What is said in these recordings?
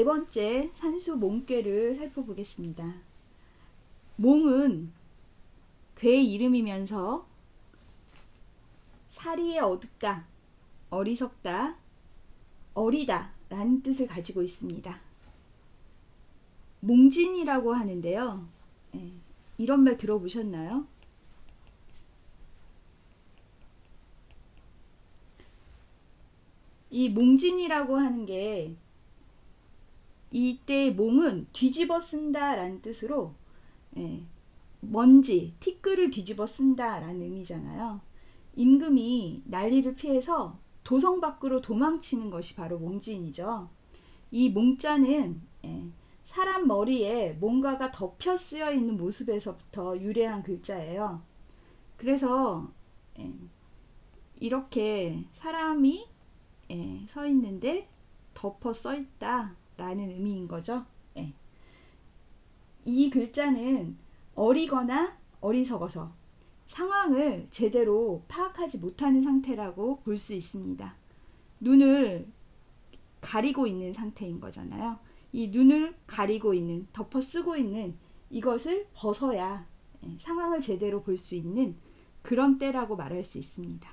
네 번째 산수 몽꾀를 살펴보겠습니다. 몽은 괴 이름이면서 사리에 어둡다, 어리석다, 어리다 라는 뜻을 가지고 있습니다. 몽진이라고 하는데요. 이런 말 들어보셨나요? 이 몽진이라고 하는 게 이때 몽은 뒤집어 쓴다 라는 뜻으로 먼지, 티끌을 뒤집어 쓴다 라는 의미잖아요. 임금이 난리를 피해서 도성 밖으로 도망치는 것이 바로 몽진이죠. 이 몽자는 사람 머리에 뭔가가 덮여 쓰여 있는 모습에서부터 유래한 글자예요. 그래서 이렇게 사람이 서 있는데 덮어 써 있다 라는 의미인 거죠. 이 글자는 어리거나 어리석어서 상황을 제대로 파악하지 못하는 상태라고 볼 수 있습니다. 눈을 가리고 있는 상태인 거잖아요. 이 눈을 가리고 있는, 덮어 쓰고 있는 이것을 벗어야 상황을 제대로 볼 수 있는 그런 때라고 말할 수 있습니다.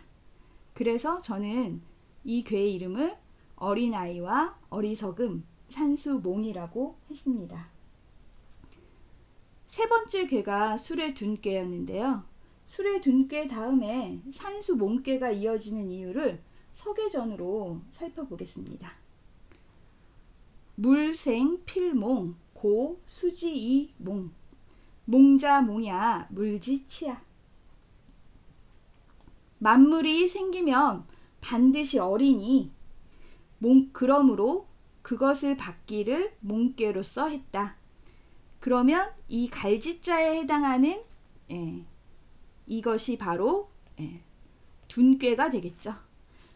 그래서 저는 이 괴의 이름을 어린아이와 어리석음, 산수몽이라고 했습니다. 세 번째 괴가 수레둔괴였는데요. 수레둔괴 다음에 산수몽괴가 이어지는 이유를 서계전으로 살펴보겠습니다. 물생 필몽 고 수지이 몽 몽자 몽야 물지치야. 만물이 생기면 반드시 어리니 그러므로 그것을 받기를 몽꾀로써 했다. 그러면 이 갈지자에 해당하는 이것이 바로 둔꾀가 되겠죠.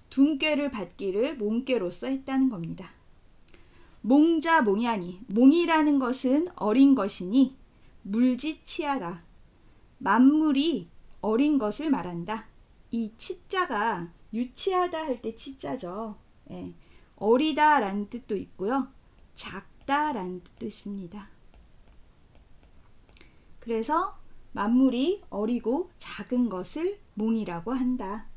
둔꾀를 받기를 몽꾀로써 했다는 겁니다. 몽자 몽야니, 몽이라는 것은 어린 것이니 물지치하라. 만물이 어린 것을 말한다. 이 치자가 유치하다 할 때 치자죠. 어리다 라는 뜻도 있고요. 작다 라는 뜻도 있습니다. 그래서 만물이 어리고 작은 것을 몽이라고 한다.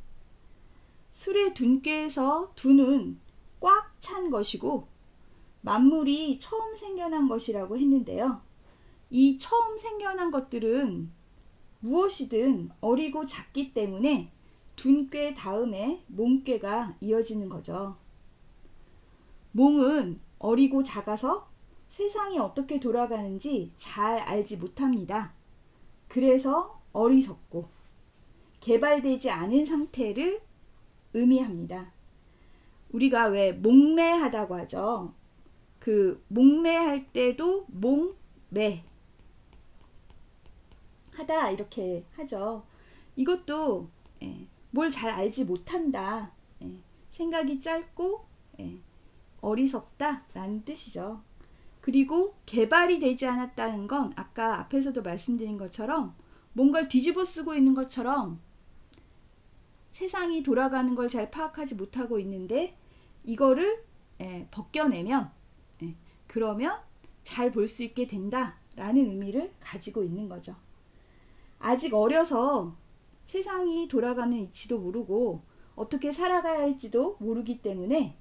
수레둔꾀에서 둔은 꽉 찬 것이고 만물이 처음 생겨난 것이라고 했는데요. 이 처음 생겨난 것들은 무엇이든 어리고 작기 때문에 둔꾀 다음에 몽꾀가 이어지는 거죠. 몽은 어리고 작아서 세상이 어떻게 돌아가는지 잘 알지 못합니다. 그래서 어리석고 개발되지 않은 상태를 의미합니다. 우리가 왜 목매하다고 하죠. 그 목매할 때도 목매 하다 이렇게 하죠. 이것도 뭘 잘 알지 못한다, 생각이 짧고 어리석다 라는 뜻이죠. 그리고 개발이 되지 않았다는 건 아까 앞에서도 말씀드린 것처럼 뭔가를 뒤집어 쓰고 있는 것처럼 세상이 돌아가는 걸 잘 파악하지 못하고 있는데 이거를 벗겨내면 그러면 잘 볼 수 있게 된다 라는 의미를 가지고 있는 거죠. 아직 어려서 세상이 돌아가는 이치도 모르고 어떻게 살아가야 할지도 모르기 때문에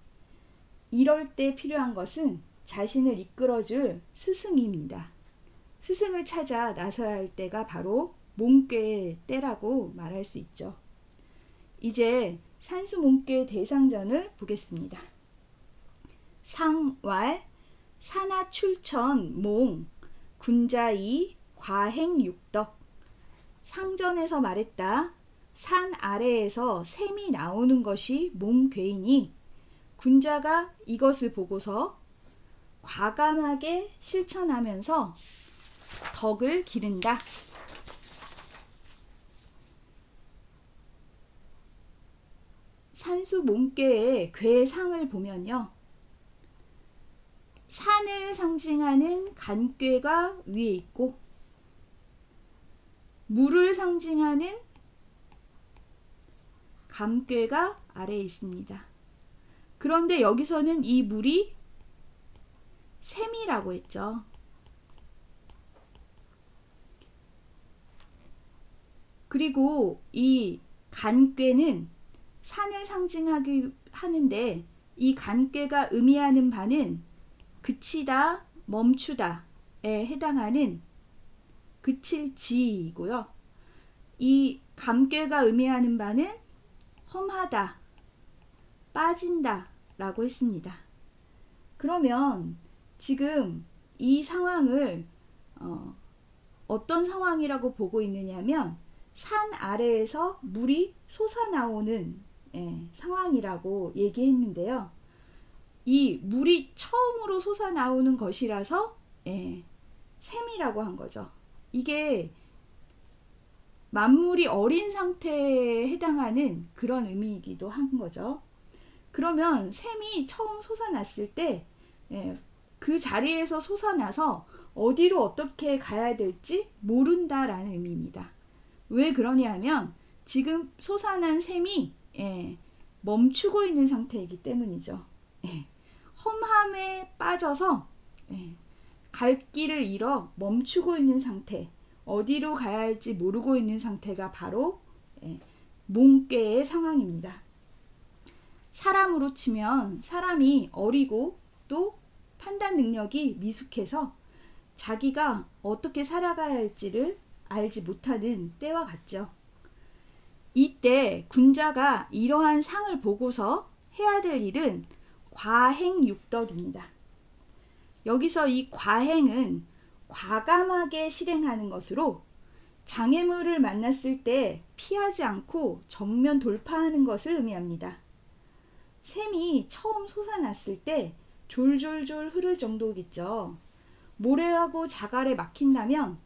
이럴 때 필요한 것은 자신을 이끌어줄 스승입니다. 스승을 찾아 나서야 할 때가 바로 몽꾀의 때라고 말할 수 있죠. 이제 산수몽꾀 대상전을 보겠습니다. 상왈 산하출천 몽 군자이 과행육덕. 상전에서 말했다. 산 아래에서 샘이 나오는 것이 몽괴이니 군자가 이것을 보고서 과감하게 실천하면서 덕을 기른다. 산수몽꾀의 괴상을 보면요. 산을 상징하는 간꾀가 위에 있고 물을 상징하는 감꾀가 아래에 있습니다. 그런데 여기서는 이 물이 셈이라고 했죠. 그리고 이 간꾀는 산을 상징하기 하는데, 이 간꾀가 의미하는 바는 그치다, 멈추다에 해당하는 그칠 지이고요. 이 감꾀가 의미하는 바는 험하다, 빠진다 라고 했습니다. 그러면 지금 이 상황을 어떤 상황이라고 보고 있느냐면, 산 아래에서 물이 솟아나오는 상황이라고 얘기했는데요. 이 물이 처음으로 솟아나오는 것이라서 샘이라고 한 거죠. 이게 만물이 어린 상태에 해당하는 그런 의미이기도 한 거죠. 그러면 샘이 처음 솟아났을 때 그 자리에서 솟아나서 어디로 어떻게 가야 될지 모른다라는 의미입니다. 왜 그러냐 하면 지금 솟아난 샘이 멈추고 있는 상태이기 때문이죠. 험함에 빠져서 갈 길을 잃어 멈추고 있는 상태, 어디로 가야 할지 모르고 있는 상태가 바로 몽꾀의 상황입니다. 사람으로 치면 사람이 어리고 또 판단 능력이 미숙해서 자기가 어떻게 살아가야 할지를 알지 못하는 때와 같죠. 이때 군자가 이러한 상을 보고서 해야 될 일은 과행육덕입니다. 여기서 이 과행은 과감하게 실행하는 것으로 장애물을 만났을 때 피하지 않고 정면 돌파하는 것을 의미합니다. 샘이 처음 솟아났을 때 졸졸졸 흐를 정도겠죠. 모래하고 자갈에 막힌다면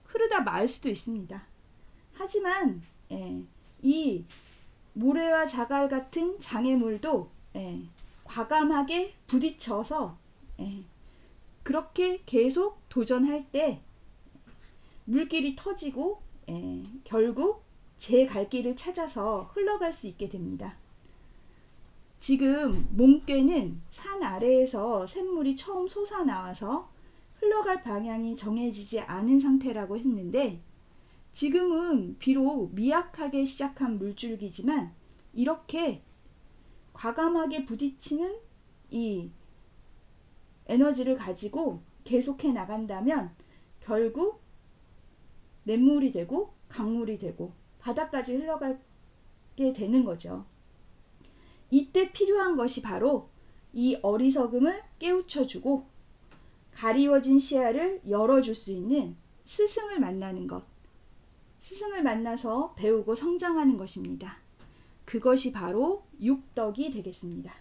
흐르다 말 수도 있습니다. 하지만 이 모래와 자갈 같은 장애물도 과감하게 부딪혀서 그렇게 계속 도전할 때 물길이 터지고 결국 제 갈 길을 찾아서 흘러갈 수 있게 됩니다. 지금 몽꾀는 산 아래에서 샘물이 처음 솟아나와서 흘러갈 방향이 정해지지 않은 상태라고 했는데, 지금은 비록 미약하게 시작한 물줄기지만 이렇게 과감하게 부딪히는 이 에너지를 가지고 계속해 나간다면 결국 냇물이 되고 강물이 되고 바다까지 흘러가게 되는 거죠. 이때 필요한 것이 바로 이 어리석음을 깨우쳐주고 가리워진 시야를 열어줄 수 있는 스승을 만나는 것, 스승을 만나서 배우고 성장하는 것입니다. 그것이 바로 육덕이 되겠습니다.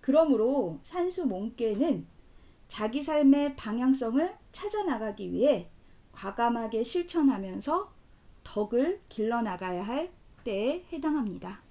그러므로 산수 몽꾀는 자기 삶의 방향성을 찾아나가기 위해 과감하게 실천하면서 덕을 길러나가야 할 때에 해당합니다.